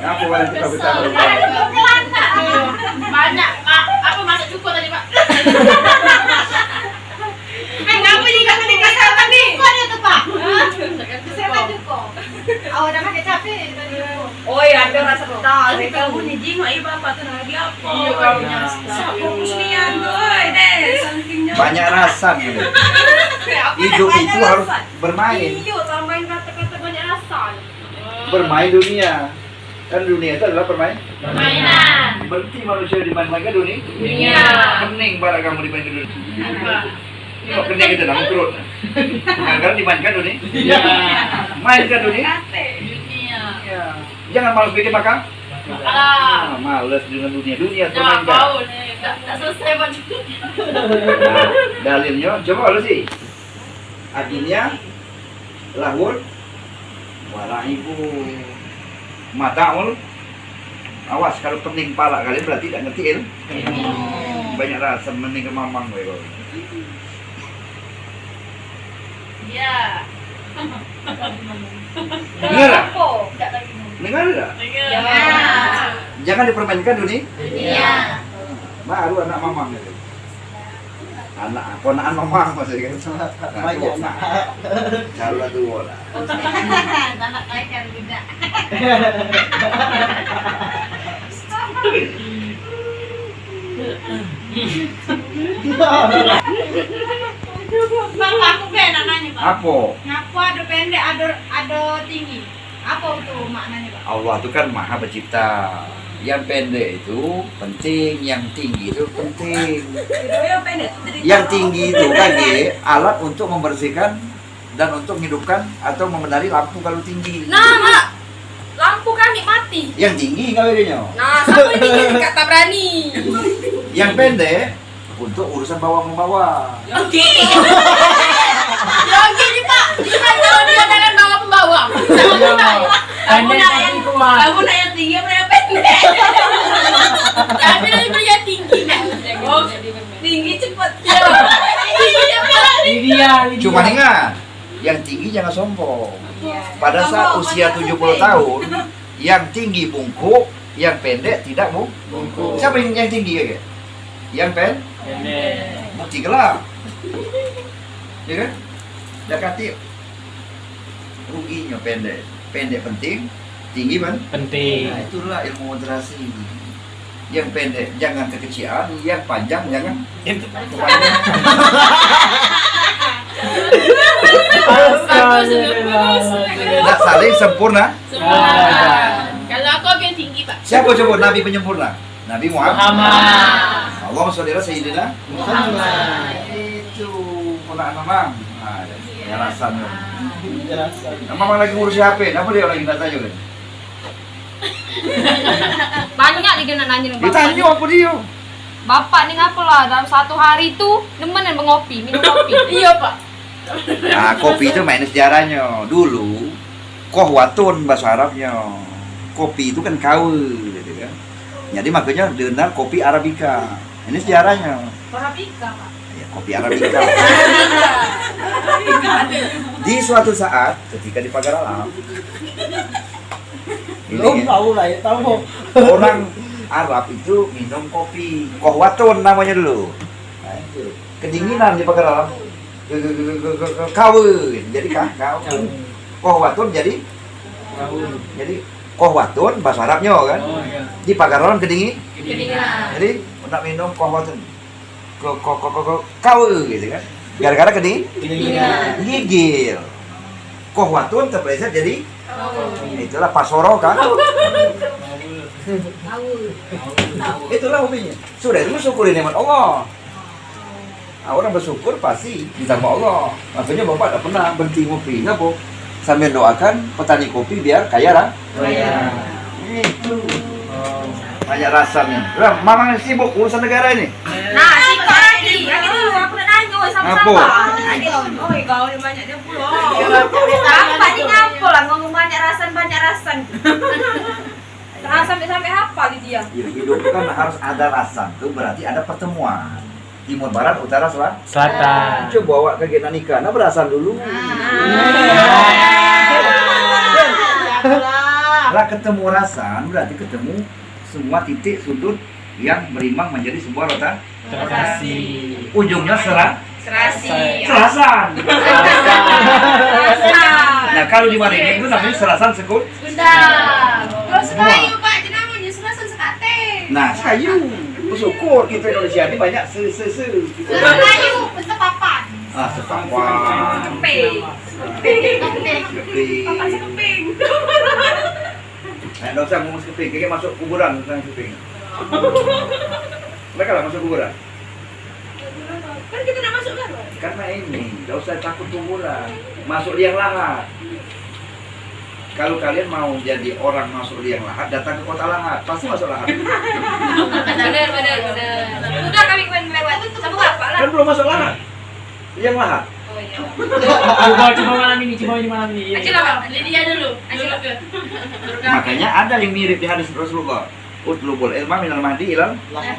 Apa yang kita bicara? Banyak, Pak. Apa masak cukup tadi, Pak? Ngapa nih kamu di kesehatan nih? Kok ada tuh, Pak? Kesehatan cukup. Oh, udah pakai cabai tadi. Oh iya, ada rasa betal. Kamu nih jingok ibu bapak tuh lagi apa? Fokus nian boy deh. Sampingnya. Banyak rasa gitu. Hidup itu harus bermain. Iya, tambahin kata-kata banyak rasa. Bermain dunia. Kan dunia itu adalah Permainan. berarti manusia dimain-mainkan dunia. Dunia. Kening bara kamu dimain dunia. Kok kening itu nama kerut. Kan dimainkan dunia. Mainkan dunia. Dunia. Ya. Jangan malas bikin makan. Males dengan dunia. Dunia Jangan permainkan. bau nih. Tak selesai baju. Nah, dalilnya coba lu sih. Akhirnya lahur wala ibu mataul. Awas kalau pening pala kalian berarti tidak ngerti ilmu. Banyak rasa mending ke mamang gue. Ya. Dengar tak? Apa? Enggak lagi. Dengar tak? Ya. Jangan dipermainkan dunia. Dunia. Baru anak mamang itu. Anak ponakan mamang maksudnya kan. Banyak nak. Kalau dua lah. Anak kaya juga. Bapak aku pengen nanya, Pak. Apa? Ngapu ada pendek, ada tinggi. Apa itu maknanya, Pak? Allah itu kan maha pencipta. Yang pendek itu penting, yang tinggi itu penting. Yang tinggi itu kan alat untuk membersihkan dan untuk menghidupkan atau membenari lampu kalau tinggi. Nah, Mak. Lampu kan mati. Yang tinggi kawinnya. Nah, siapa ini kata berani? Yang pendek untuk urusan bawa membawa. Yang gini, Pak. Gimana kalau dia dengan bawa pembawa? Kamu nak yang tinggi apa yang pendek? Tapi lebih beri yang tinggi. Tinggi cepat. Tinggi cepat. Cuma ingat, yang tinggi jangan sombong. Pada saat usia 70 tahun, yang tinggi bungkuk, yang pendek tidak bungkuk. Siapa yang tinggi ya? Yang pendek. Bukti gelap. Ya kan? Dekati ruginya pendek. Pendek penting, tinggi kan? Penting. Nah, itulah ilmu moderasi. Yang pendek jangan kekecilan, yang panjang jangan kepanjangan. Tidak saling sempurna. Kalau aku yang tinggi, Pak. Siapa coba Nabi penyempurna? Nabi Muhammad. Allah saudara Sayyidina Muhammad. Itu ponakan mamang. Nah, ya rasanya. Mamang lagi ngurus HP. Kenapa dia lagi tak tanya kan? Banyak dia kena nanya dengan Ditanya bapak. apa dia? Bapak nih ngapa lah dalam satu hari itu nemen yang mengopi, minum kopi. Iya, Pak. Nah, kopi itu main sejarahnya. Dulu kohwatun bahasa Arabnya. Kopi itu kan kaul gitu kan. Jadi makanya dengar kopi Arabica. Ini sejarahnya. Arabica, Pak. Ya, kopi Arabica. Di suatu saat ketika di pagar alam ini orang Arab itu minum kopi kohwatun namanya dulu. Nah, itu. Kedinginan di pagar alam. Kawin jadi kawin. Kohwatun jadi kohwatun bahasa Arabnya kan. Di pagar alam kedingin. Jadi nak minum kohwatun. Kawin gitu kan. Gara-gara kedinginan. Gigil. Kohwatun terpleset jadi itulah pasoro kan. Itulah hobinya. Sudah itu syukurin nikmat Allah. Nah, orang bersyukur pasti ditambah Allah. Makanya Bapak tidak pernah berhenti ngopi, ngapa? Sambil doakan petani kopi biar kaya lah. Itu. Banyak rasanya. Lah, Mamang sibuk urusan negara ini. Nah, si Kak lagi dulu aku nak nanya sama-sama. Apa? Adi, oh, kau ni banyak dia pula. Bapak ni ngapa lah ngomong banyak rasan. Sampai hafal dia. Ya, hidup itu kan harus ada rasan. Itu berarti ada pertemuan. timur, barat, utara, Selatan. Coba bawa ke Genanika, nah berasan dulu. Lah ketemu rasan berarti ketemu semua titik sudut yang berimbang menjadi sebuah Lokasi. ujungnya Serasi. serasan. Nah kalau di Waringin itu namanya serasan sekut. Gundang. Kalau sekayu Pak, jenamanya serasan sekate. Nah kayu, bersyukur kita Indonesia ini banyak Sekayu, bentuk papan. Ah sepapan. Keping. Keping. Papan sekeping. Nah, nggak usah ngomong keping, kayaknya masuk kuburan tentang keping. Mereka lah masuk kuburan. Kan kita nak masuk kan? Karena ini, nggak usah takut kuburan. Masuk liang lahat. Kalau kalian mau jadi orang masuk liang lahat, datang ke kota lahat, pasti masuk lahat. Benar. Udah kami kemarin lewat. Sama apa lah? Kan belum masuk lahat. Liang lahat. Oh iya. Coba malam ini. Aja lah, Lydia dulu. Aja lah. Makanya ada yang mirip di hadis Rasulullah. Utlubul ilma minal mahdi ilal lahat.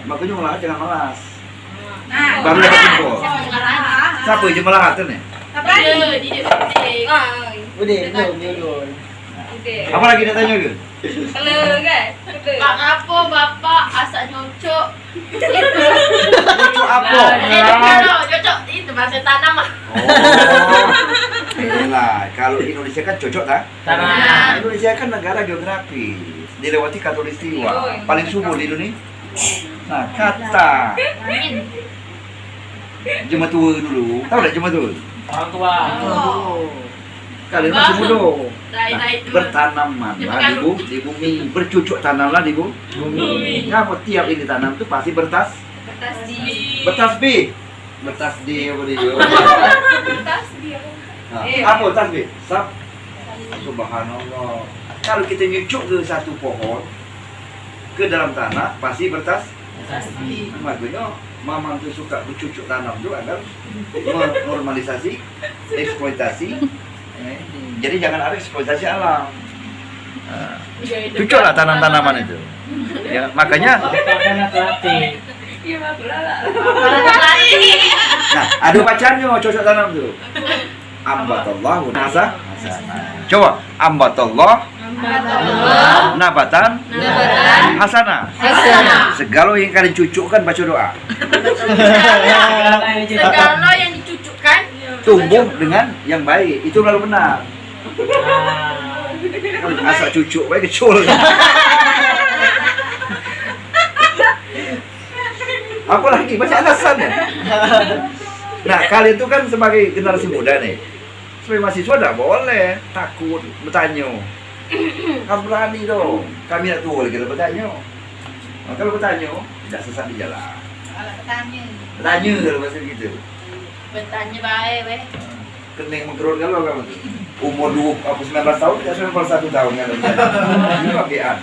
Makanya lahat jangan malas. Nah, Baru dapat info. Siapa? Siapa yang jemaah lahat tuh nih? Apa lagi dia tanya ke? Pak Apo, Bapak, asak nyocok. Lucu apa? Nyocok itu bahasa tanam mah. Oh, lah. Kalau Indonesia kan cocok tak? Tanah. Indonesia kan negara geografis, dilewati katulistiwa, paling subur di Indonesia. Nah, kata Jematua dulu, tahu tak Jematua? Orang tua. Kalian masih muda. Nah, itu. Bertanamanlah di bumi, bercucuk tanamlah di bumi. Bumi. Kamu tiap ini tanam tuh pasti bertasbih. Bertasbih apa dia? Nah, apa tasbih? Subhanallah. Kalau kita nyucuk ke satu pohon ke dalam tanah pasti bertasbih. Makanya Mamang tuh suka bercucuk tanam tuh agar menormalisasi eksploitasi. Jadi jangan ada eksploitasi alam. Cucuklah tanam-tanaman itu. Ya, makanya nah, ada pacarnya cocok tanam tuh. Ambatallahu nasa. Coba ambatallah nabatan hasanah. Segala yang kalian cucukkan baca doa. Segala yang dicucukkan Tumbuh dengan yang baik. Itu lalu benar. Asal cucuk baik kecul. Apa lagi? Masih alasan ya? Nah, kalian itu kan sebagai generasi muda nih. Sebagai mahasiswa tidak boleh takut bertanya. Harus berani dong. Kami nak tua lagi bertanya. Nah, kalau bertanya, tidak sesat di jalan. Bertanya kalau bahasa gitu. bertanya baik weh. Kening mengkerut kalau kamu tuh. Umur 19 tahun, ya 91 tahun kan. Ini pakean.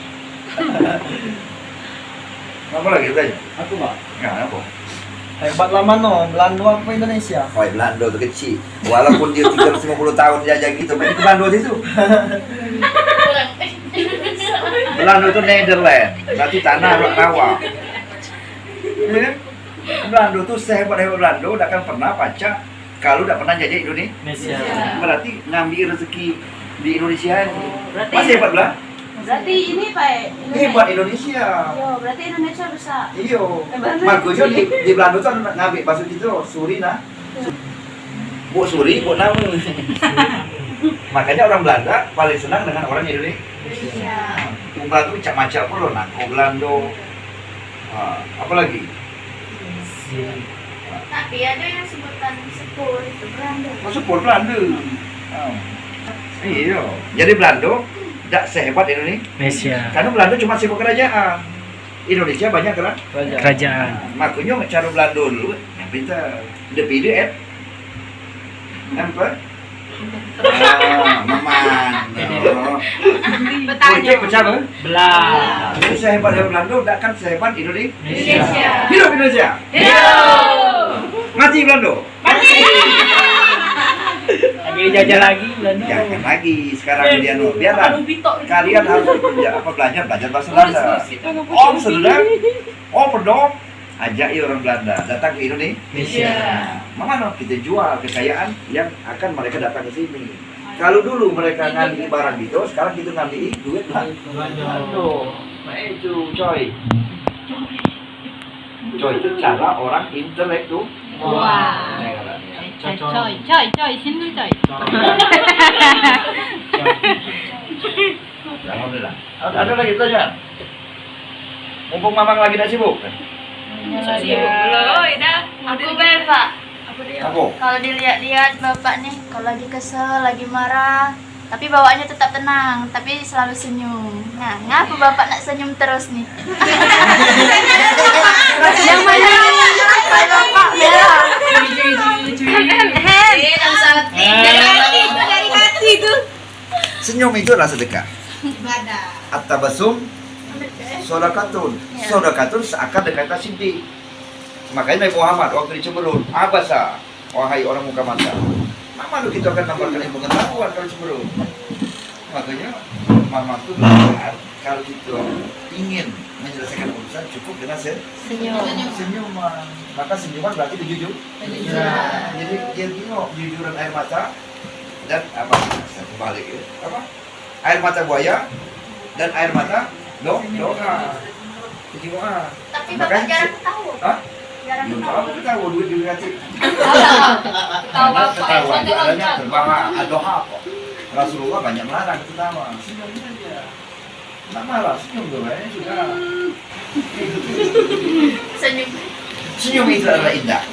Apa lagi bertanya? Aku Pak, Nah, apa? hebat lama no, Belanda apa Indonesia? Oh, Belanda tuh kecil. Walaupun dia 350 tahun dijajah gitu, tapi ke Belanda situ. Belanda itu Netherlands, berarti tanah rawa. Ya kan? Belanda tuh sehebat-hebat Belanda, udah kan pernah pacak kalau udah pernah jajah Indonesia. Berarti ngambil rezeki di Indonesia ini. Masih hebat lah. Berarti ini Pak Hebat Indonesia. Yo, berarti Indonesia bisa. Iya. Makanya di Belanda tuh ngambil bahasa itu suri nah. Bu suri, bu nama. Makanya orang Belanda paling senang dengan orang Indonesia. Orang Belanda tuh macam-macam pun loh, nak Belanda. Apa lagi? Tapi ada yang sebutan sepur itu Belanda. Masuk Belanda. Iya. Jadi Belanda tidak sehebat Indonesia. Karena Belanda cuma sebuah kerajaan. Indonesia banyak Kerajaan. Makanya cara Belanda dulu yang pintar. Depide apa? Maman. Politik pecah loh. Belah. Jadi sehebat Belanda tidak akan sehebat Indonesia. Indonesia. Hidup Indonesia. Mati Belanda. Lagi dijajah lagi Belanda. Jangan lagi sekarang dia biarlah. Kalian harus belajar bahasa Belanda. Om sedang, om pedok, ajak orang Belanda datang ke Indonesia. Mana kita jual kekayaan yang akan mereka datang ke sini. Kalau dulu mereka ngambil barang gitu, sekarang kita ngambil duit lah. Aduh, itu coy. Coy itu cara orang intelektual. Wah. Coy, sini coy. Alhamdulillah. Ada lagi pertanyaan? Mumpung Mamang lagi tidak sibuk. Sibuk belum, dah. Aku Pak. Aku. Kalau dilihat-lihat bapak nih, kalau lagi kesel, lagi marah, tapi bawaannya tetap tenang, tapi selalu senyum. Nah, ngapa bapak nak senyum terus nih? Yang mana? Bapak merah. Dari hati itu. Senyum itu adalah sedekah. Ibadah. At-tabasum sodakatun. Sodakatun seakan dengan sindi. Makanya Nabi Muhammad waktu di Cemberut, abasa, wahai orang muka mata. Mama lu kita akan tambahkan ilmu pengetahuan kalau Cemberut. Makanya Mama tuh belajar kalau itu ingin menyelesaikan urusan cukup dengan senyuman. Maka senyuman berarti jujur. Jadi dia tengok jujuran air mata dan apa? Saya kembali gitu. Apa? Air mata buaya dan air mata doa. Kejiwaan. Tapi bapak jarang tahu. Hah? Jarang Belum tahu. tahu, kita tahu duit di hati. Tahu Karena apa? ketawa adanya terbawa adoha kok. Rasulullah banyak melarang ketawa. Senyum saja. Tak marah, senyum tuh, sudah. Senyum. Senyum itu adalah indah.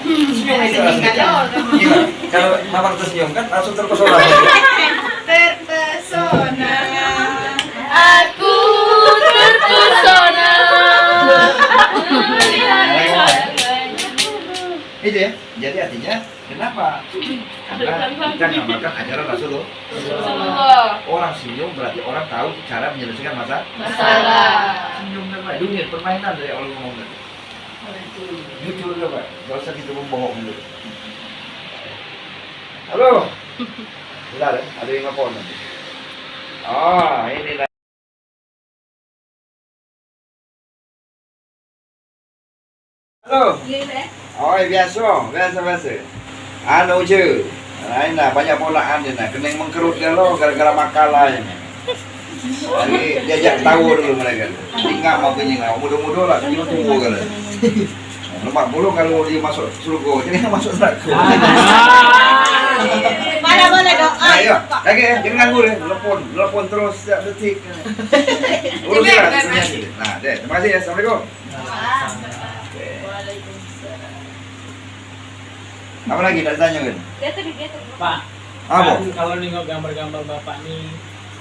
Senyum itu adalah sedekah. Gila, kalau Mamang tersenyum kan langsung terpesona. Terpesona. Aku terpesona. Itu ya. Jadi artinya kenapa? Karena kita mengamalkan ajaran Rasulullah. Orang senyum berarti orang tahu cara menyelesaikan Masalah. Senyum kan Pak. Dunia permainan dari orang ngomong tadi. Jujur kan Pak. Gak usah kita membohong dulu. Halo. Bentar ya, ada yang nelfon nanti. Oh, ini lah. Halo. Oh, biasa. Anu je. Lain lah, banyak polaan dia nak. Kena mengkerut dia lo gara-gara makalah ini. Jadi diajak tahu dulu mereka. Tinggal mau punya mudah-mudah lah, tunggu kan. Lemak bulu kalau dia masuk surga, jadi masuk neraka. Mana boleh doa. Ayo, kakek jangan nganggur ya, telepon terus setiap detik. Urus lah, nah, deh, terima kasih ya, assalamualaikum. Apa lagi nak tanya kan? Dia tuh. Pak, Apa? kan kalau nengok gambar-gambar bapak nih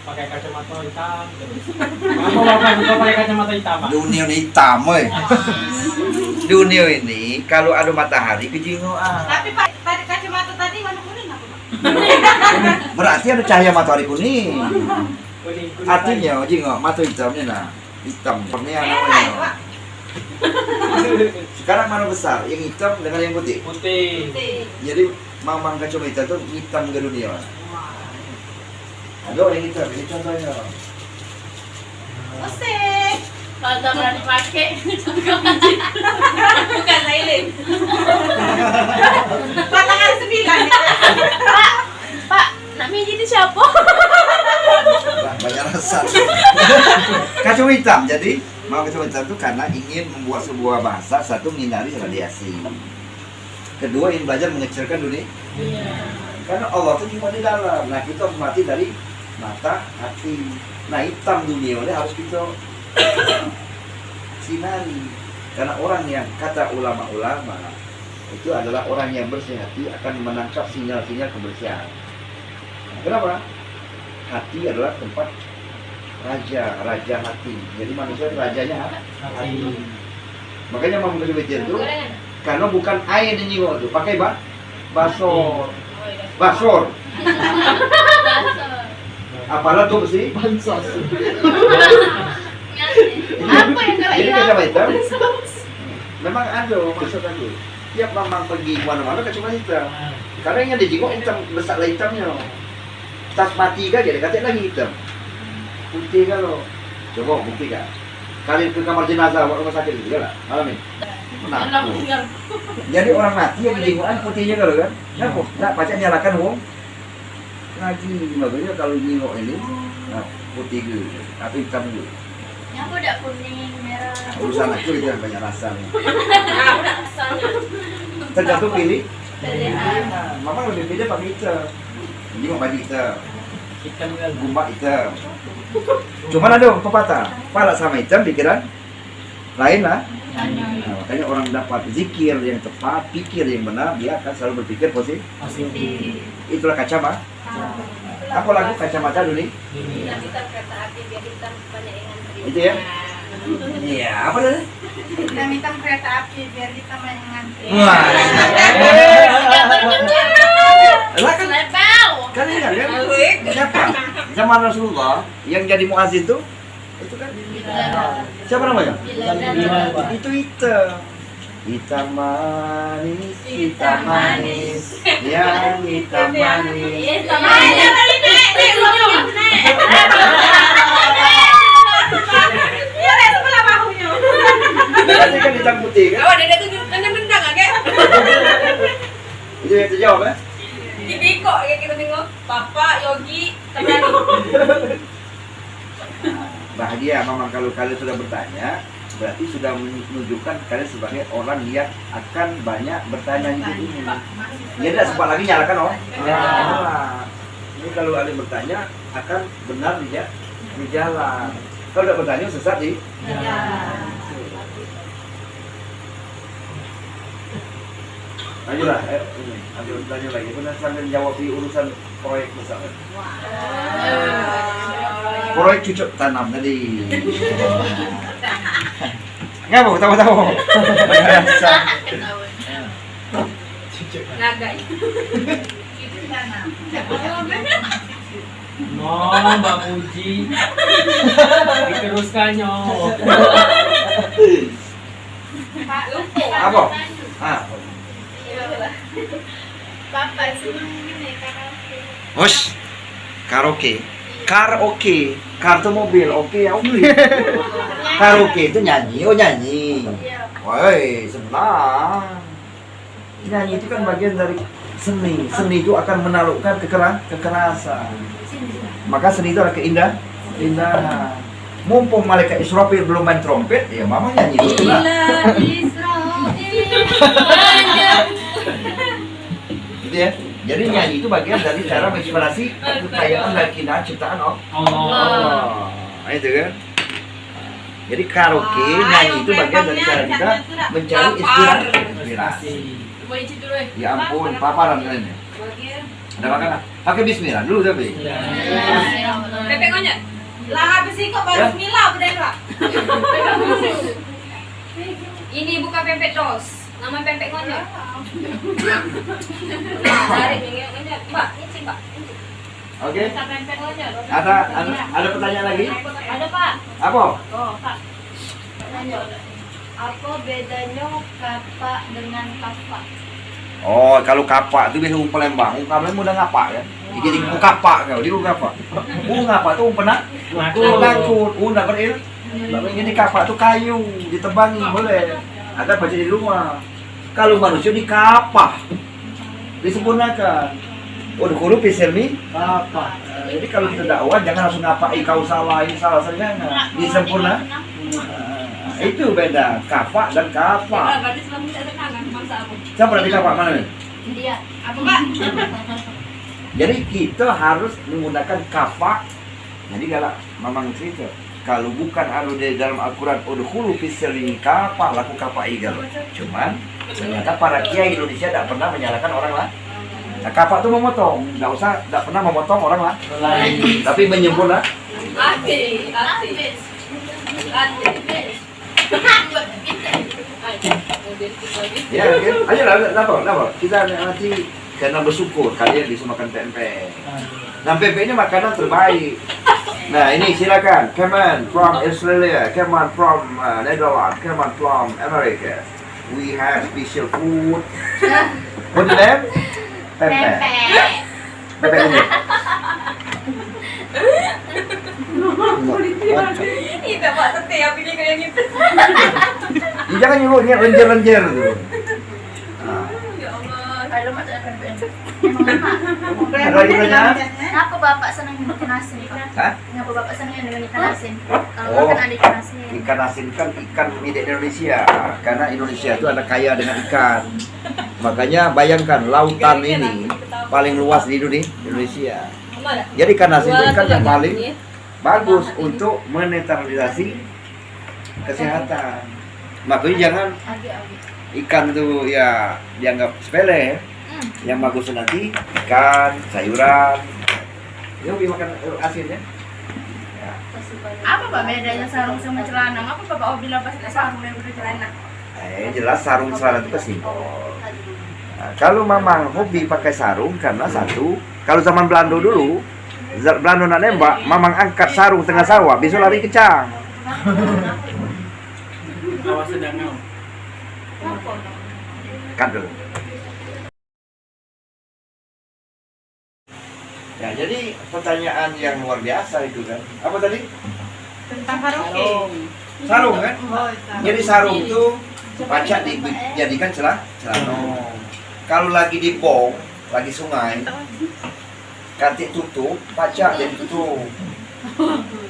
pakai kacamata hitam terus. Kenapa bapak suka pakai kacamata hitam, Pak? Dunia ini hitam, woy. Dunia ini kalau ada matahari kejingoan. Tapi pada kacamata tadi warna kuning apa, Pak? Berarti ada cahaya matahari kuning. Kuning. Artinya, jingok mata hitamnya nah, hitam. Pernah namanya. Sekarang mana besar, yang hitam dengan yang putih. Putih. Jadi Mamang kacamata itu hitam ke dunia. Ada yang hitam, ini contohnya. Musik. Kalau tak berani pakai, bukan lain. Patangan 9. Pak, nak mijit itu siapa? Banyak rasa. Kacau hitam, jadi mau kacau hitam itu karena ingin membuat sebuah bahasa, satu menghindari radiasi, kedua ingin belajar mengecilkan dunia. Karena Allah itu cuma di dalam. Nah kita harus mati dari mata, hati. Nah hitam dunia ini harus kita sinari. Karena orang yang kata ulama-ulama itu adalah orang yang bersih hati akan menangkap sinyal-sinyal kebersihan. Nah, kenapa? Hati adalah tempat raja hati. Jadi manusia rajanya hati. Makanya mau menjadi itu karena bukan air yang nyiwa itu, pakai basor. Apalah tuh sih? Apa yang kalian Jadi kacamata hitam memang ada maksud aku. Tiap Mamang pergi mana-mana kacamata hitam. Karena yang dijenguk hitam, besar lah hitamnya. Tas mati kan dia kata lagi hitam. Putih kalau. Coba buktikan. Kalian ke kamar jenazah rumah sakit juga lah malam ini. Penakut. Jadi orang mati yang jenggokan putihnya kalau kan. Kenapa? Nah, pacar nyalakan wong. Lagi makanya kalau jengok ini nah, putih gitu atau hitam gitu. Yang udah kuning, merah. Urusan aku itu yang banyak rasanya. Aku nak asalnya. Tergantung pilih. Pilihan. Nah, mama lebih pilih pakai hitam. Jengok baju hitam, Ikan kan. gumba hitam. Cuman ada pepatah, pala sama hitam pikiran lain lah. Nah, makanya orang dapat zikir yang tepat, pikir yang benar, dia akan selalu berpikir positif. Masih Itulah kacamata. Apa lagu kacamata dulu nih? Bilang hitam kereta api biar hitam banyak yang ngantri. Itu ya? Iya, apa tadi? Hitam kereta api biar kita main ngantri. Wah. Lah kan Lepel. kan ingat kan? Siapa? Zaman Rasulullah yang jadi muazin itu kan siapa namanya? Bilal, Pak. Itu hitam manis, hitam manis, yang hitam manis. Sama aja tadi nek, senyum. Iya, nek sebelah bahunya. Tadi kan hitam putih kan? Awak dia tuh nendang-nendang agak. Itu yang terjawab kan? Jadi kok kayak kita tengok Bapak Yogi teman. Bahagia memang kalau kalian sudah bertanya, berarti sudah menunjukkan kalian sebagai orang yang akan banyak bertanya hidup ini. Ya tidak sempat lagi nyalakan oh. Nah, ini kalau kalian bertanya akan benar di jalan. Kalau tidak bertanya sesat di. Ayolah, ini ambil bertanya lagi. Benar sambil jawab di urusan proyek misalnya. Proyek cucuk tanam tadi. Nggak mau tahu-tahu. Naga. No, Mbak Puji. Diteruskannya. Apa? Ah, Bapak senang ini karaoke. Hush. Karaoke. Karaoke. Kartu mobil. Oke, ya beli. Karaoke itu nyanyi. Oh, nyanyi. Iya. Woi, senang. Nyanyi itu kan bagian dari seni. Seni itu akan menaklukkan kekerasan. Maka seni itu adalah keindahan. Mumpung malaikat Israfil belum main trompet, ya mama nyanyi dulu lah. Gitu ya. Jadi nyanyi itu bagian dari cara menginspirasi kekayaan dan keindahan ciptaan Allah. Nah, itu kan. Jadi karaoke nyanyi itu bagian dari cara kita mencari inspirasi. Boleh cerita dulu. Ya ampun, paparan kalian ya. Ada makanan. Pakai bismillah dulu tapi. Pepek konyol. Lah habis ini kok baru bismillah udah enggak? Ini bukan pepek dos. Nama pepek konyol. Tarik yang konyol. Mbak, ini Mbak. Oke. Pepek konyol. Ada pertanyaan lagi? Ada Pak. Apa? Oh Pak. Apa bedanya kapak dengan kapak? Oh, kalau kapak itu biasa Palembang. Palembang udah ngapak kan? Jadi kapak kau, dia kapak. Ngapak tuh pernah? Takut, enggak beril. Jadi kapak tuh kayu, ditebangi boleh. Agar baca di rumah. Kalau manusia di kapak, disempurnakan. Oh, dulu piselmi kapak. Jadi kalau kita dakwah jangan langsung ngapai kau salah, ini salah jangan. Disempurna. Itu beda kapak dan kapak. Berarti selama tidak ada tangan mangsa aku. Siapa berarti kapak mana nih? Dia. Apa Mbak? Jadi kita harus menggunakan kapak. Jadi kalau memang cerita, kalau bukan ada di dalam Al-Quran, udkhulu fis-silmi kapak, laku kapak igal. Cuman ternyata para kiai Indonesia tidak pernah menyalahkan orang lah. Nah, kapak itu memotong, tidak pernah memotong orang lah. Tapi menyempurna. Ati. Ya, kan? Ayo lah, kita nanti karena bersyukur kalian bisa makan pempek. Nah, pempek ini makanan terbaik. Nah, ini silakan. Come on from Australia, come on from Netherlands, come on from America. We have special food. What the name? Pempek. Pempek ini. Kocak. Itu Pak Tete yang pilih kayak gitu. Jangan nyuruhnya lenjer-lenjer tuh. Nah, Ya Allah. Kalau mak tak akan Memang mak. ada ibunya? Kenapa bapak senang dengan ikan asin? Hah? Kenapa bapak senang dengan ikan asin? Kalau Oh. makan ada ikan asin. Ikan asin kan ikan milik Indonesia. Karena Indonesia itu ada kaya dengan ikan. Makanya bayangkan lautan ini paling luas di Indonesia. Jadi ikan asin itu ikan yang paling bagus untuk menetralisasi kesehatan. Makanya jangan ikan tuh ya dianggap sepele. Yang bagus nanti ikan, sayuran. Ya lebih makan asin ya. Apa Pak bedanya sarung sama celana? Apa Bapak hobi lepas sarung daripada celana? Jelas sarung celana itu kesimpul. Nah, kalau mamang hobi pakai sarung karena satu, kalau zaman Belanda dulu, Belanda nak nembak, mamang angkat sarung tengah sawah, besok lari kencang. Awas sedang mau. Cut dulu. Ya, jadi pertanyaan yang luar biasa itu kan. Apa tadi? Tentang sarung. Sarung kan? Jadi sarung itu pacak dijadikan celana. Kalau lagi di pong, lagi sungai, katik tutup, pacak jadi tutup.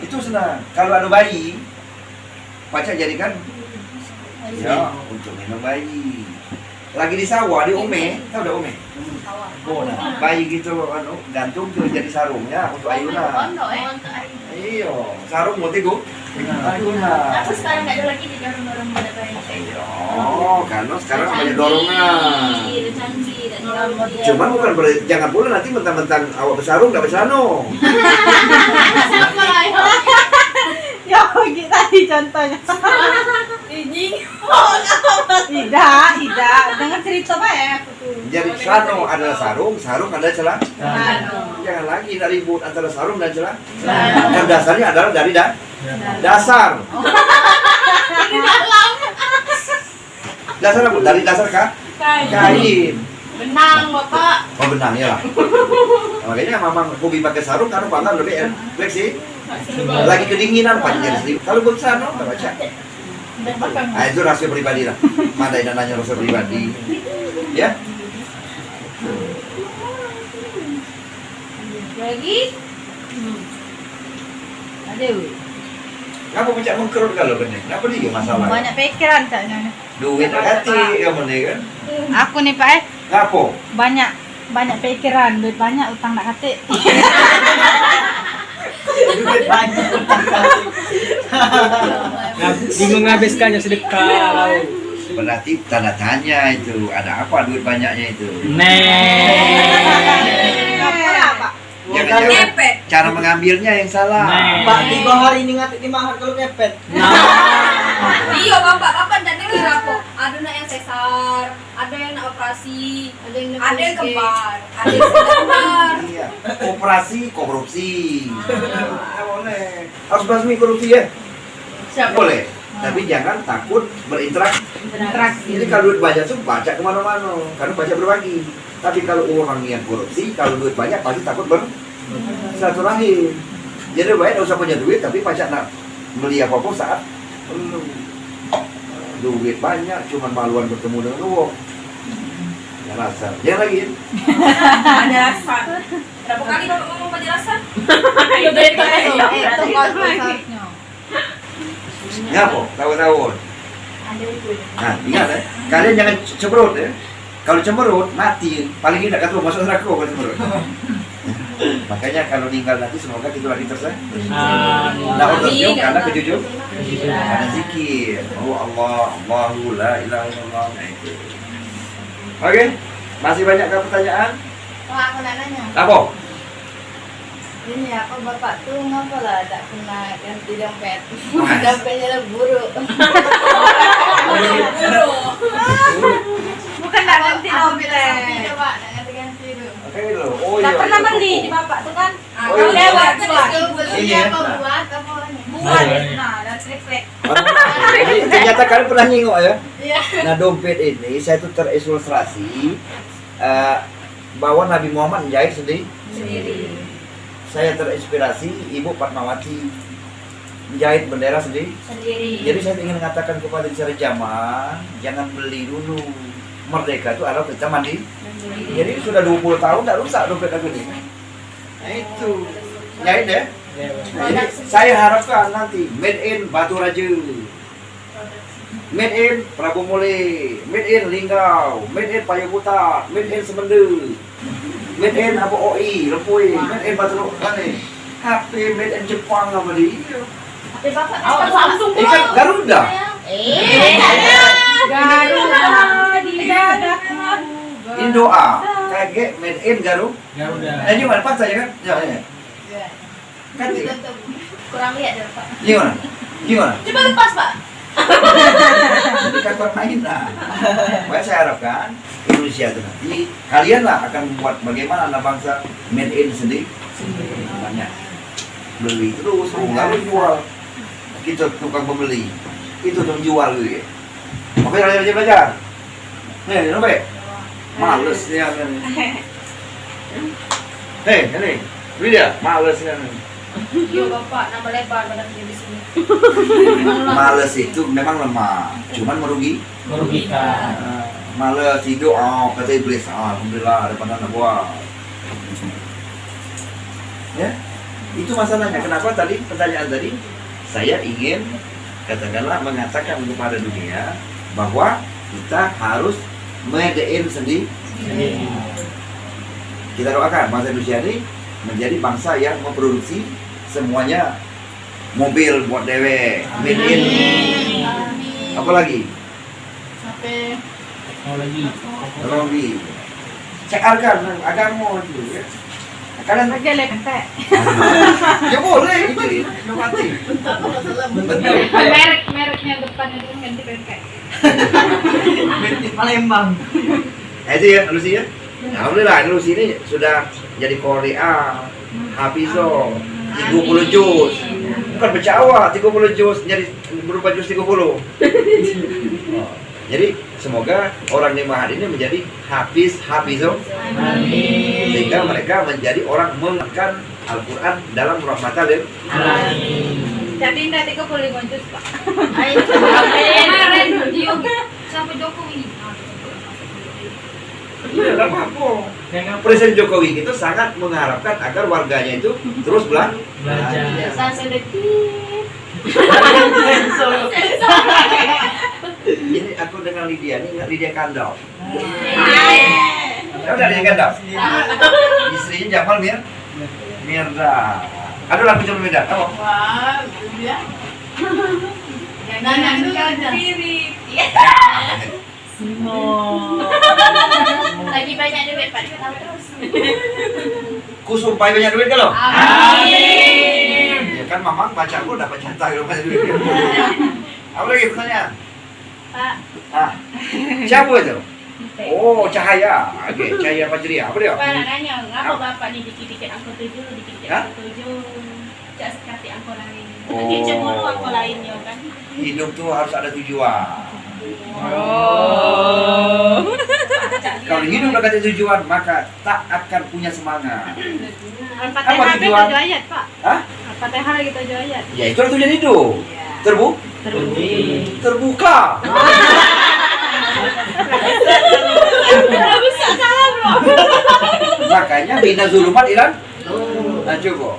Itu senang. Kalau ada bayi, pacak jadikan ya untuk minum bayi. Lagi di sawah, di ome, tahu udah ome? Bayi gitu, gantung tuh jadi sarungnya untuk ayunan. Iya, sarung mau tigo. Ayunan. Aku sekarang nggak ada lagi di dorong-dorong pada bayi. Oh, karena sekarang banyak dorongan. Canggih dan Cuman bukan berarti jangan pula nanti mentang-mentang awak bersarung nggak bersano. Ya, gitu tadi contohnya. ini. Tidak. Dengar cerita Pak ya aku tuh. Jadi sano adalah sarung, sarung adalah celana. Jangan lagi ada ribut antara sarung dan celana. Dan dasarnya adalah dari dasar. Dasar apa? Dari dasar kain. Benang Bapak. Oh benang ya lah. Makanya mamang hobi pakai sarung karena pangan lebih fleksi. Lagi kedinginan panjang jadi kalau bersano nggak baca. Nah, itu rahasia pribadi lah. Mana yang nanya rahasia pribadi? Ya. Lagi. Aduh, Ngapa macam mengkerut kalau benih? Ngapa dia masalah? banyak pikiran kayaknya. Duit hati kamu nih kan? Aku nih Pak Ngapa? banyak pikiran, duit banyak utang nak katik. Duit banyak. Bingung habiskannya sedekah. Berarti tanda tanya itu ada apa duit banyaknya itu? Apa? Jangan Ngepet. cara mengambilnya yang salah. Pak 3 hari ini ngatik di mahar kalau ngepet. Iya Bapak, kapan dan dengar apa? Ada nak yang sesar, ada yang nak operasi, ada yang kembar, ada yang kembar. Iya. Operasi korupsi. Boleh. Harus basmi korupsi ya? Boleh. Tapi jangan takut berinteraksi. Jadi kalau duit banyak tuh baca kemana-mana, karena baca berbagi. Tapi kalau orang yang korupsi, kalau duit banyak pasti takut bersilaturahim. Jadi baik, nggak usah punya duit, tapi pajak nak beli apa-apa saat perlu. Duit banyak, cuman maluan bertemu dengan uang. Ya rasa. Jangan lagi. Ada rasa. Berapa kali Bapak ngomong penjelasan? Itu konsultasinya. Ngapa? Tahu-tahu. Nah, ingat ya. Kalian jangan cemberut ya. Kalau cemberut, mati. Paling tidak kata masuk neraka kalau cemberut. Makanya kalau meninggal nanti semoga kita lagi tersayang. Nah, orangnya karena kejujuran, karena zikir. Oh Allah, Allahu la ilaha illallah. Nah, itu. Oke, masih banyak pertanyaan? Oh, aku nak nanya. Apa? Ini apa Bapak tuh ngapa lah tak kena ganti dompet? Dompetnya lah buruk. Bukan nak ganti dompet. Pak, nak ganti-ganti dulu. Oke loh. Oh Tak iya. pernah beli di Bapak tuh kan. Oh, iya. Lewat buat. Beli Ini ya? apa buat apa ini? Buat. Nah, dan trik-trik. Jadi ternyata kalian pernah nengok ya? Iya. Nah dompet ini saya tuh terilustrasi bahwa Nabi Muhammad menjahit sendiri. Saya terinspirasi Ibu Fatmawati. menjahit bendera sendiri. Sendiri. Jadi saya ingin mengatakan kepada Sri Jamal, jangan beli dulu. Merdeka itu adalah kita mandi. Jadi sudah 20 tahun tidak rusak dompet aku ini. Nah itu, jahit ya. Ya, Nah, jadi saya harapkan nanti made in Batu Raja, made in Prabu Mule, made in Linggau, made in Payakuta, made in Semende, made in apa OI, Lepui, made in Batu Rani, HP made in Jepang apa dia? Tapi bapak Oh, Samsung Kan Garuda. Garuda di dadaku. Indoa, kaget made in Garuda. Garuda. Nah, gimana pas saja kan? Ya, ya. Kan kurang lihat deh pak. gimana? Gimana? Coba lepas, Pak. Di kantor main lah. Makanya saya harapkan Indonesia itu nanti kalian lah akan membuat bagaimana anak bangsa made in sendiri. Banyak beli terus, lalu jual. Kita tukang pembeli, itu tukang jual gitu ya. Oke, belajar. Nih, sampai males dia kan. Hei, ini, ini dia, males kan. Yo, Bapak, nama lebar badan dia di sini. Males itu memang lemah, cuman Merugikan. Males hidup, kata iblis, alhamdulillah daripada anak buah. Ya, itu masalahnya. Kenapa tadi pertanyaan tadi? Saya ingin katakanlah mengatakan kepada dunia bahwa kita harus made in sendiri. Kita doakan bangsa Indonesia ini menjadi bangsa yang memproduksi semuanya, mobil buat dewe, made in. Apa lagi? Sampai Teknologi. Cekarkan agama itu ya. Kalian Lagi lepek. ya boleh itu mati. Betul. Mereknya depan itu kan ganti merek. Palembang. Itu ya, Lucy ya. Alhamdulillah, Lucy ini sudah jadi Korea, Hafizo, 30 juz. Bukan bercawa, 30 juz jadi berupa juz 30. Jadi semoga orang di Mahat ini menjadi Hafizo. Amin. Sehingga mereka menjadi orang mengenalkan Al-Quran dalam rahmatan lil Amin. Jadi nanti ke boleh ngoncus Pak. Kemarin dia sama Jokowi. Iya, nggak apa-apa. Jangan Presiden Jokowi itu sangat mengharapkan agar warganya itu terus belajar. saya sedikit. Ini aku dengan Lydia, ini Lydia Kandau. Tahu nggak Lydia Kandau? Istrinya Jamal Mirda. Aduh lagu Jamal Mirda, tahu? Wah, dia. Jangan kiri. Lagi banyak duit pak tahu terus. Ku sumpah banyak duit kan lo? Amin. Ya kan mamang baca aku dapat jatah kalau banyak duit. Apa lagi pertanyaan? Pak. Siapa itu? Oh, Cahaya. Oke, Cahaya Fajriah. Apa dia? Bapak nak nanya, ngapa bapak ni dikit-dikit angko 7, dikit-dikit Hah? angko 7. Tak sekati angko lain. Oh. Nanti cemuru angko lainnya kan. Hidup tuh harus ada tujuan. Oh. Kalau hidup udah ada tujuan, maka tak akan punya semangat. Al-Fatihah Apa kita tujuan? tujuh ayat Pak. Hah? Al-Fatihah kita tujuh ayat. Ya itu adalah tujuan hidup. Terbuka. Bisa salah bro. Makanya bina zulumat ilan. Nah coba.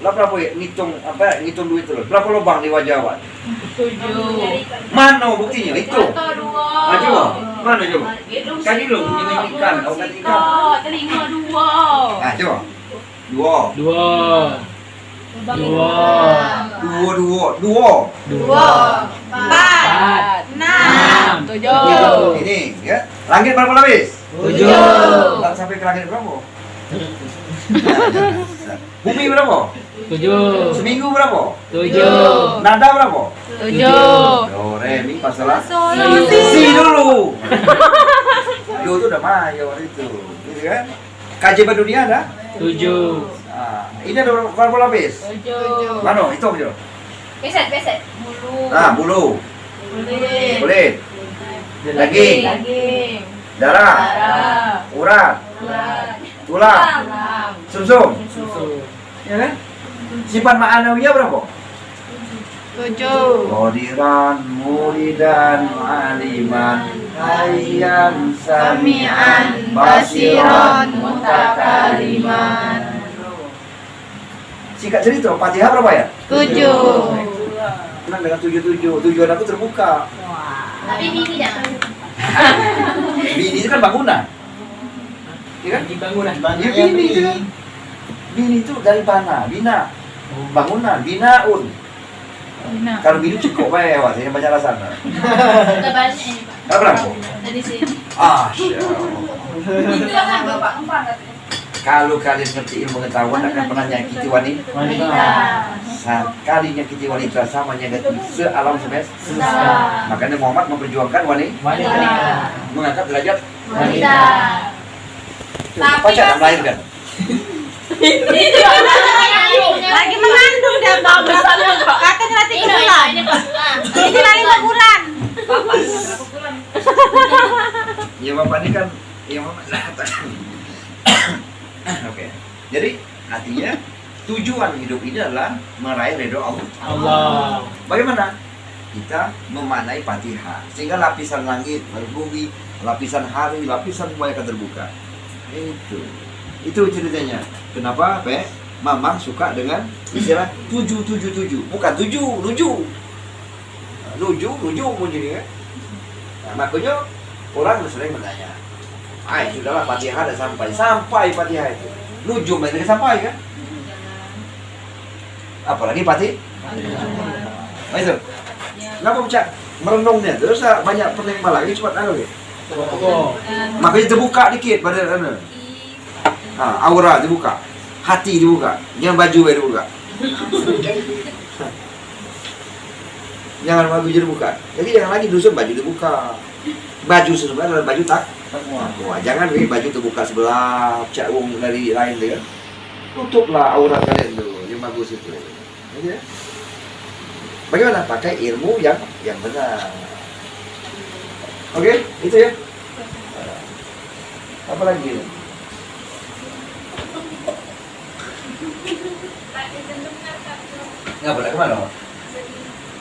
Lah berapa ya? Ngitung duit terus. Berapa lubang di wajah? 7. Mana buktinya? Itu. Foto 2. Ah, coba. Mana coba? Kan ini loh, punya ikan. Kau kan ikan. Telinga 2. Ah, coba. Dua. Empat, enam, tujuh. Ini ya. Langit berapa lapis? 7. Tak sampai ke langit berapa? Bumi berapa? 7. Seminggu berapa? 7. Nada berapa? 7. Do, re, mi, fa, sol, la. Si. Si dulu. Do itu udah mayor itu. Gitu kan? KJP dunia ada? 7. Ini ada berapa lapis? 7. Mana? Hitung aja. Beset. Bulu. Bulu, Kulit. kulit, daging, Daging. darah, Darah. urat, Urat. tulang, Tulang. sumsum. Susu. Ya kan? Sifat ma'anawiyah berapa? Tujuh. Qadiran muridan aliman hayyan sami'an basiran mutakaliman. Singkat cerita, Fatihah berapa ya? Tujuh. Senang dengan tujuan aku terbuka. Tapi ini tidak tahu. Bini itu kan bangunan. Iya kan? Di bangunan. Ya, bini itu kan. Bini itu dari bina. Bangunan, binaun. Kalau bini cukup ya, Wak. Ini banyak alasan. Sudah banyak ini, Pak. Enggak berapa? Dari sini. Itu kan Bapak empat katanya. Kalau kalian ngerti ilmu pengetahuan akan pernah nyakiti wanita. Sekali nyakiti wanita sama nyakiti sealam semesta. Makanya Muhammad memperjuangkan wanita. Mengangkat derajat Wanita. Pacar tak melahirkan. Itu Lagi mengandung dia bagus. Katanya nanti bulan. Ini nanti 5 bulan. Ya bapak ini kan, ya mama. Oke. Jadi artinya tujuan hidup ini adalah meraih ridho Allah. Bagaimana? Kita memanai Fatihah sehingga lapisan langit, bumi, lapisan hari, lapisan semua akan terbuka. Itu ceritanya. Kenapa Mamang suka dengan istilah 777, bukan 7, luju bunyi kan? Nah, makanya orang sering bertanya, sudahlah Fatihah dah sampai Fatihah itu, luju mereka sampai kan? Apalagi Fatihah. Nah itu, kenapa Cak merenungnya? Terus banyak penikmat lagi cepat gitu. Makanya terbuka dikit pada aura dibuka, hati dibuka, jangan baju dibuka. Jangan baju dibuka. Jadi jangan lagi dusun baju dibuka. Baju sebelah adalah baju takwa. Jangan baju terbuka sebelah, cawung dari lain dia. Tutuplah aura kalian dulu, yang bagus itu. Ya. Bagaimana pakai ilmu yang benar. Oke, itu ya. Apa lagi ini? Nggak boleh kemana?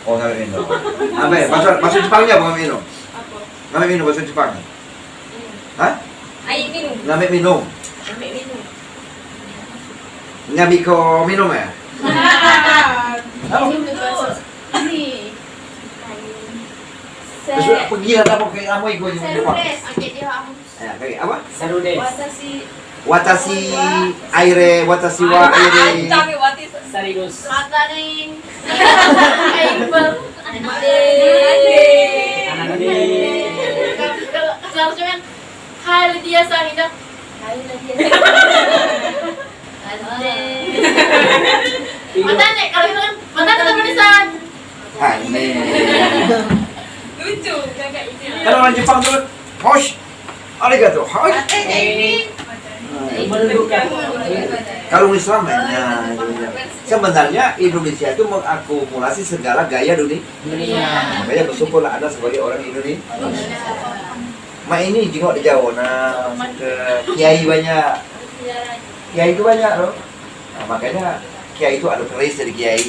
Oh, nggak minum. Apa ya? Bahasa Jepangnya bukan minum. Nggak minum bahasa Jepang. Hah? Ayo minum. Nggak minum. Ambil minum. Nggak biko minum ya? Apa? Ini. Terus pergi lah apa kayak kamu ikut Jepang. Oke, dia aku. Ya, kayak apa? Sarudes. Watashi aire, watashi wa aire. Sarigus. Mata nih. Kalau cuman hai Lydia Sahida. Hai Lydia. Mata nih kalau itu kan mata tetap tulisan. Aneh. Lucu kakak itu. Kalau orang Jepang tuh, hosh, arigato, hosh. Menunjukkan. Kalau Islam lainnya, sebenarnya Indonesia itu mengakumulasi segala gaya dunia. Makanya bersyukurlah Anda sebagai orang Indonesia. Mak ini jengok di Jawa, nah, ke kiai banyak. Kiai itu banyak loh. Nah, makanya kiai itu ada keris dari kiai.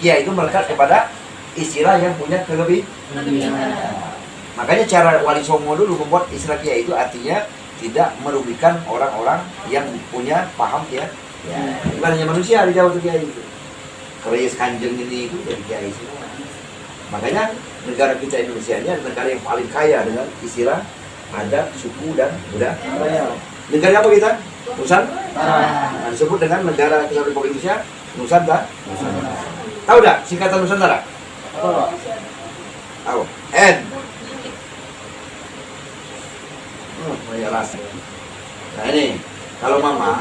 Kiai itu melekat kepada istilah yang punya kelebihan. Makanya cara Wali Songo dulu membuat istilah kiai itu artinya tidak merugikan orang-orang yang punya paham ya. Bukan hanya manusia di Jawa itu kiai itu. Keris kanjeng ini itu dari kiai semua. Makanya negara kita Indonesia ini adalah negara yang paling kaya dengan istilah adat, suku dan budaya. Negara apa kita? Nusantara. Nah, disebut dengan negara Kesatuan Republik Indonesia Nusantara. Tahu tak singkatan Nusantara? Tahu. N. Nah ini, kalau Mama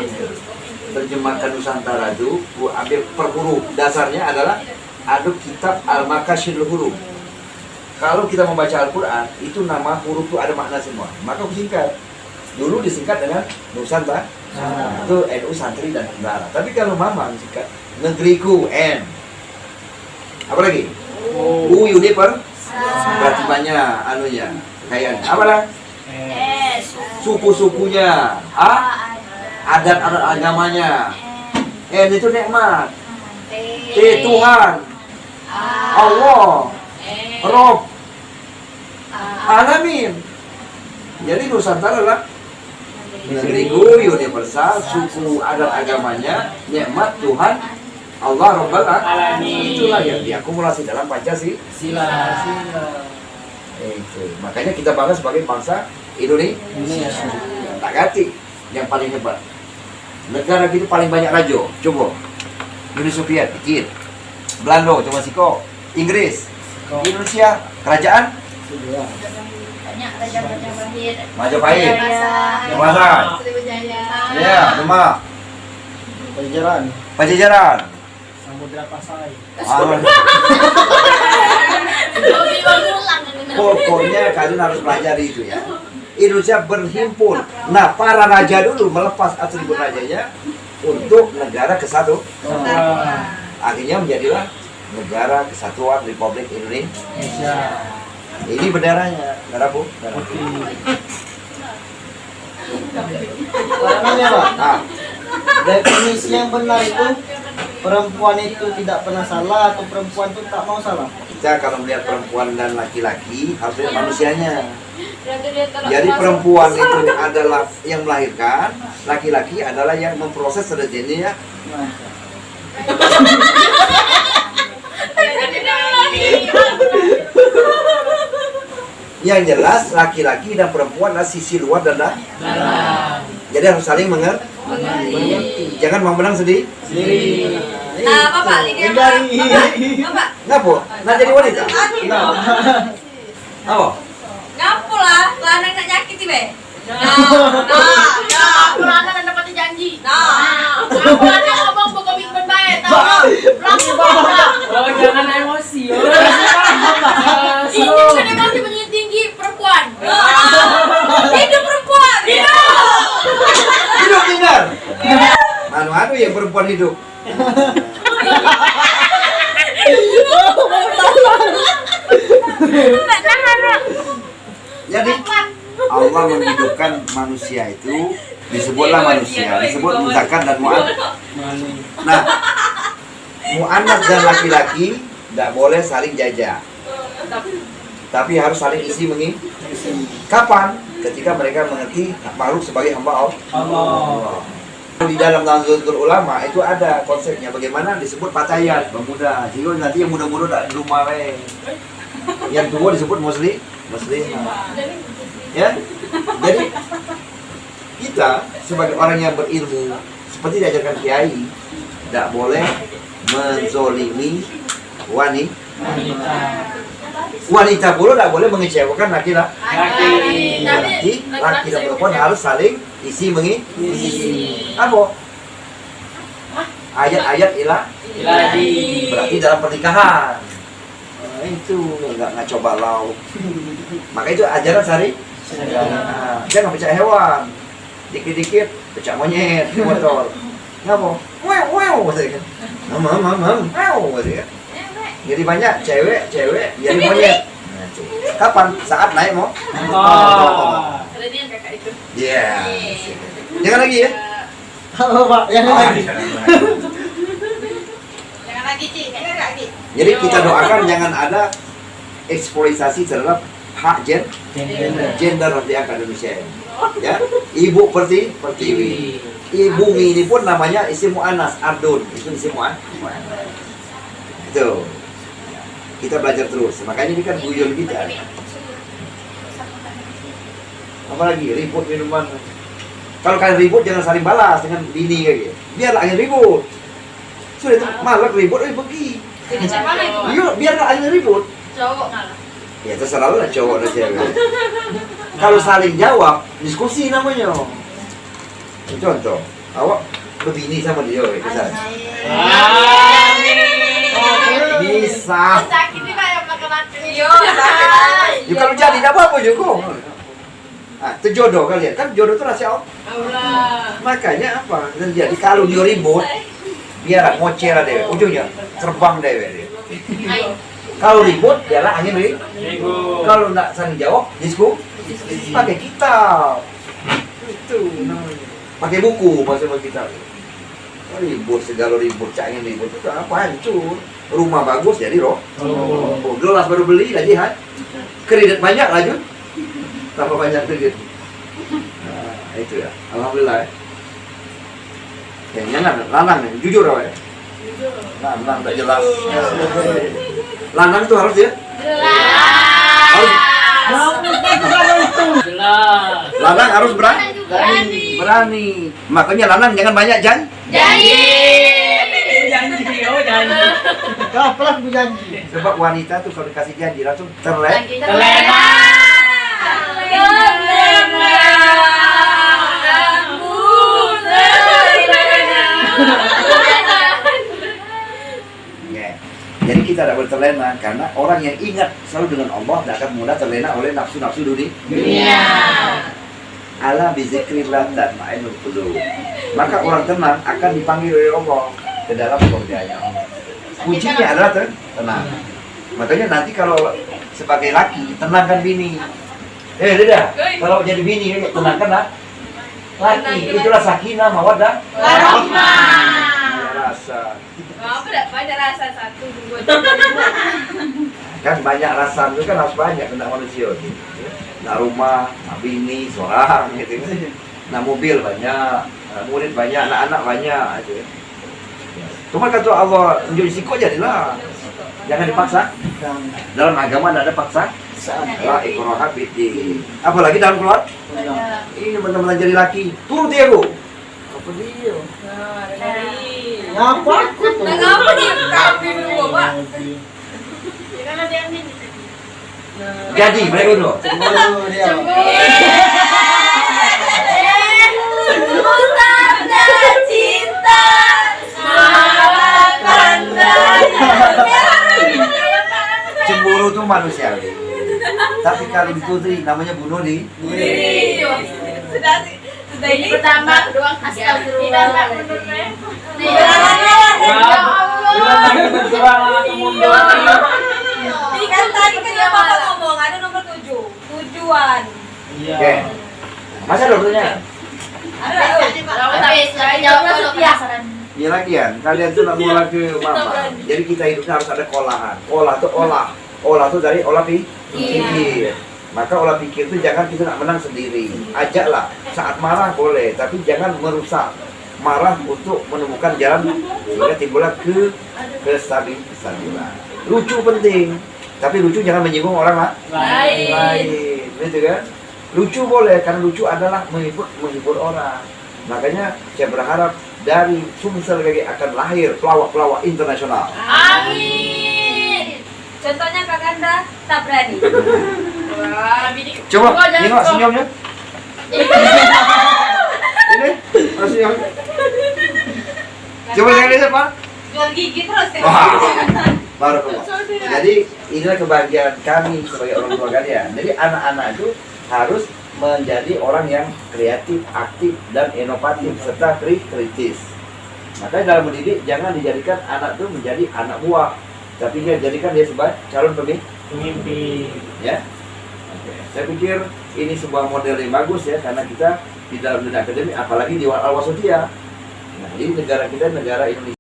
terjemahkan Nusantara itu, ambil per huruf. Dasarnya adalah ada kitab Al-Makasyidul Huruf. Kalau kita membaca Al-Quran, itu nama huruf itu ada makna semua. Maka aku singkat. Dulu disingkat dengan Nusantara. Itu NU Santri dan Tentara. Tapi kalau Mama singkat negeriku N. Apa lagi? UUD per. Berarti banyak anunya. Kayaknya. Apa lah? Suku-sukunya, adat-adat agamanya. N itu nikmat. T Tuhan. Allah, Rob, Alamin. Jadi Nusantara adalah negeri universal, suku adat agamanya, nikmat Tuhan Allah Rabbal Alamin. Itulah yang diakumulasi dalam Pancasila. Itu. Makanya kita bangga sebagai bangsa Indonesia. Tak ganti yang paling hebat. Negara kita paling banyak raja. Coba. Uni Soviet dikit. Belanda cuma siko. Inggris. Indonesia kerajaan Banyak raja-raja lahir. Majapahit. Jaya. Jabatan. Sriwijaya. Ya, Demak. Pajajaran. Pajajaran. Samudra Pasai. Hobi mengulang. Pokoknya kalian harus pelajari itu ya. Indonesia berhimpun. Nah, para raja dulu melepas atribut rajanya untuk negara kesatu. Akhirnya menjadilah negara kesatuan Republik Indonesia. Ini benderanya, bendera bu, bendera putih. Warnanya Pak. Nah, Definisi yang benar itu perempuan itu tidak pernah salah atau perempuan itu tak mau salah. kita kalau melihat perempuan dan laki-laki harus lihat manusianya. Jadi perempuan itu adalah yang melahirkan, laki-laki adalah yang memproses rezekinya. Yang jelas laki-laki dan perempuan adalah sisi luar dan dalam. Jadi harus saling mengerti. Jangan memandang sendiri. Nah, Bapak, ini Bapak. Ngapa? Nah jadi wanita. Apa? Ngapu lah, lanang nak nyakiti be. Aku lanang dan dapat janji. Aku lanang ngomong buka komitmen baik, tahu? Oh, jangan emosi. Ini bukan emosi menjadi tinggi perempuan. Hidup perempuan. Hidup tinggal. Anu yang perempuan hidup. Jadi Allah menghidupkan manusia itu disebutlah manusia, disebut mutakan dan mu'an. Nah, mu'annas dan laki-laki tidak boleh saling jajah, tapi harus saling isi mengisi. Kapan? Ketika mereka mengerti makhluk sebagai hamba Allah. Di dalam Nahdlatul Ulama itu ada konsepnya bagaimana disebut patayat pemuda. Jadi nanti yang muda-muda tak belum mare. Yang tua disebut muslim. Ya. Jadi kita sebagai orang yang berilmu seperti diajarkan kiai tidak boleh menzolimi wanita pula tidak boleh mengecewakan laki-laki. Berarti laki dan perempuan harus saling isi mengisi. Apa? Ayat-ayat ilahi. Berarti dalam pernikahan. Itu nggak coba lau. Maka itu ajaran sari. Jangan pecah hewan. Dikit-dikit pecah monyet, motor. Ngapa? Wow, katanya kan. Wow, katanya kan. Jadi banyak cewek jadi monyet. Kapan? Saat naik mau? Kalian kakak itu. Iya. Jangan lagi ya. Halo Pak, yang lagi. Jangan lagi, Ci. Jangan lagi. Jadi kita doakan jangan ada eksploitasi terhadap hak gender di angka Indonesia. Ya, ibu pertiwi. Ibu ini pun namanya isim mu'annas, Ardun. Itu isim mu'annas. Itu. Kita belajar terus. Makanya ini kan guyon kita. Apalagi ribut minuman. Kalau kalian ribut jangan saling balas dengan bini kayak gitu. Biarlah angin ribut. Sudah itu malah ribut pergi. Siapa itu? Yuk, biarlah angin ribut. Cowok ngalah. Ya terserah lah cowok dan cewek. Kalau saling jawab, diskusi namanya. Contoh, awak berbini sama dia, kesal. Bisa. Sakit nih Pak yang laki-laki. Yo, Ya kalau jadi tidak apa-apa juga. Ah, itu jodoh kalian kan jodoh itu rahasia Allah. Makanya apa? Dan jadi kalau dia ribut, biar ngoceh lah deh, ujungnya terbang deh dia. Kalau ribut, biarlah angin ribut. Kalau tidak saling jawab, diskusi. Pakai kitab. Itu namanya. Pakai buku maksudnya kitab. Ribut segala ribut, angin ribut itu apa hancur. Rumah bagus jadi gelas baru beli lagi kredit banyak lanjut, tambah banyak kredit. Nah, itu ya, alhamdulillah. Ya, jangan lanang, jujur ya. Lanang tak jelas. Lanang itu harus ya. Harus. Jelas. Lanang harus berani. Makanya lanang jangan banyak janji. Janji, oh janji. Kapan aku janji? Sebab wanita tuh kalau dikasih janji langsung terlena. Ya. Jadi kita tidak boleh terlena karena orang yang ingat selalu dengan Allah tidak akan mudah terlena oleh nafsu-nafsu dunia. Ala bizikrillah tatma'innul qulub. Maka orang tenang akan dipanggil oleh Allah ke dalam surganya. Kuncinya adalah tenang. Makanya nanti kalau sebagai laki tenangkan bini. Kalau jadi bini tenangkan laki. Itulah sakinah mawaddah warahmah. Rasa. Banyak rasa 1, 2, 3. Kan banyak rasa itu kan harus banyak tentang manusia. Nah rumah, nah bini, seorang gitu. Nah mobil banyak, nah, murid banyak, anak-anak banyak gitu. Cuma kata Allah, menjadi siko jadilah. Jangan dipaksa. Dalam agama tidak ada paksa. La ikraha fiddin. Apalagi dalam keluar. Ini benar-benar jadi laki. Turun dia bu. Apa dia? Ngapa aku tuh? Ngapa dia kambing dulu, Pak? Jadi mereka dulu. Cemburu dia. Cemburu itu manusiawi. Tapi kalau ditutupi namanya bunuh diri. Sudah ini pertama doang astagfirullah. Ini kan tadi kan yang Bapak ngomong ada nomor 7. Tujuan. Oke. Masa dokternya? Ada. Tapi saya jawab kalau penasaran. Ya lagian, kalian tuh nak mulai ke mama. Jadi kita hidupnya harus ada olahan. Olah tuh dari olah pikir. Maka olah pikir itu jangan kita nak menang sendiri. Ajaklah. Saat marah boleh, tapi jangan merusak. Marah untuk menemukan jalan sehingga timbullah kestabilan. Lucu penting, tapi lucu jangan menyinggung orang lain. Gitu kan? Lucu boleh, karena lucu adalah menghibur orang. Makanya saya berharap dari Sumsel GG akan lahir pelawak-pelawak internasional. Amin. Contohnya Kak Ganda tak berani. Coba, tengok senyumnya. Ini, senyum. Coba lihat ini siapa? Jual gigi terus ya. Wah, baru keluar. Jadi inilah kebahagiaan kami sebagai orang tua kalian. Jadi anak-anak itu harus menjadi orang yang kreatif, aktif, dan inovatif serta kritis. Makanya dalam mendidik jangan dijadikan anak itu menjadi anak buah, tapi jadikan dia sebagai calon pemimpin. Ya. Oke. Saya pikir ini sebuah model yang bagus ya, karena kita di dalam dunia akademik, apalagi di Al-Wasatiyah. Nah, jadi negara kita negara Indonesia.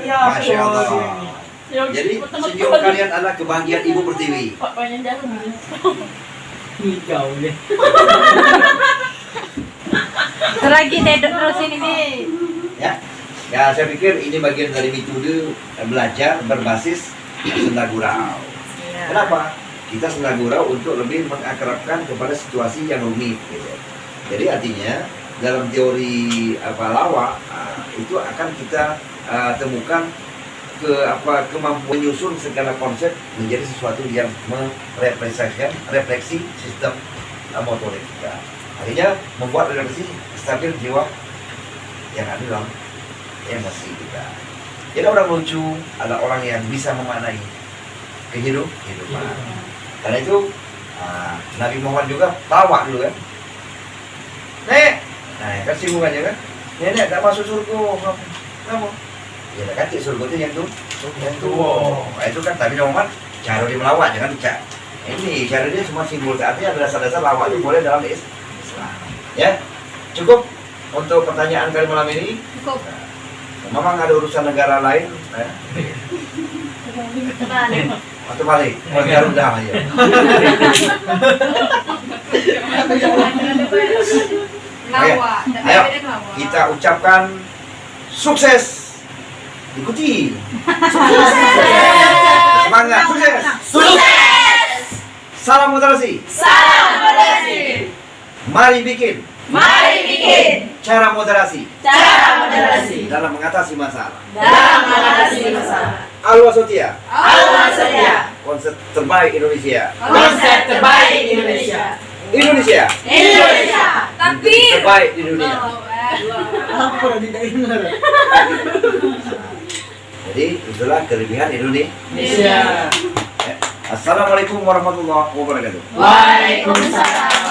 Masya Allah. Jadi senyum kalian adalah kebahagiaan ibu pertiwi. Hijau deh. Lagi dedek terus ini nih. Ya, saya pikir ini bagian dari metode belajar berbasis senda gurau. Kenapa? Kita senda gurau untuk lebih mengakrabkan kepada situasi yang rumit. Gitu. Jadi artinya dalam teori lawak itu akan kita temukan kemampuan menyusun segala konsep menjadi sesuatu yang merefleksikan refleksi sistem motorik kita. Akhirnya membuat refleksi stabil jiwa yang ada dalam emosi kita. Jadi orang lucu adalah orang yang bisa memaknai kehidupan. Karena itu Nabi Muhammad juga tawa dulu kan. Nek, nah kan singgungannya kan. Nenek tak masuk surga kamu. Ya kan surga itu yang tuh. Nah, itu kan Nabi Muhammad cara dia melawat jangan dicak. Ini karena dia cuma simbol, artinya ada dasar-dasar lawak itu boleh dalam Islam. Ya, cukup untuk pertanyaan kali malam ini. Cukup. Memang ada urusan negara lain. Atau balik, udah aja. Lawa. Ayo, kita ucapkan sukses. Ikuti. Semangat, sukses. Sukses. Salam moderasi. Salam moderasi. Mari bikin Mari bikin cara moderasi cara moderasi dalam mengatasi masalah. dalam mengatasi masalah. Alwa Sotia, Allah setia. konsep terbaik Indonesia. Konsep terbaik Indonesia. Indonesia Indonesia. Tapi terbaik di dunia. Apa tidak dengar? Jadi itulah kelebihan Indonesia. Indonesia. Assalamualaikum warahmatullahi wabarakatuh. Waalaikumsalam.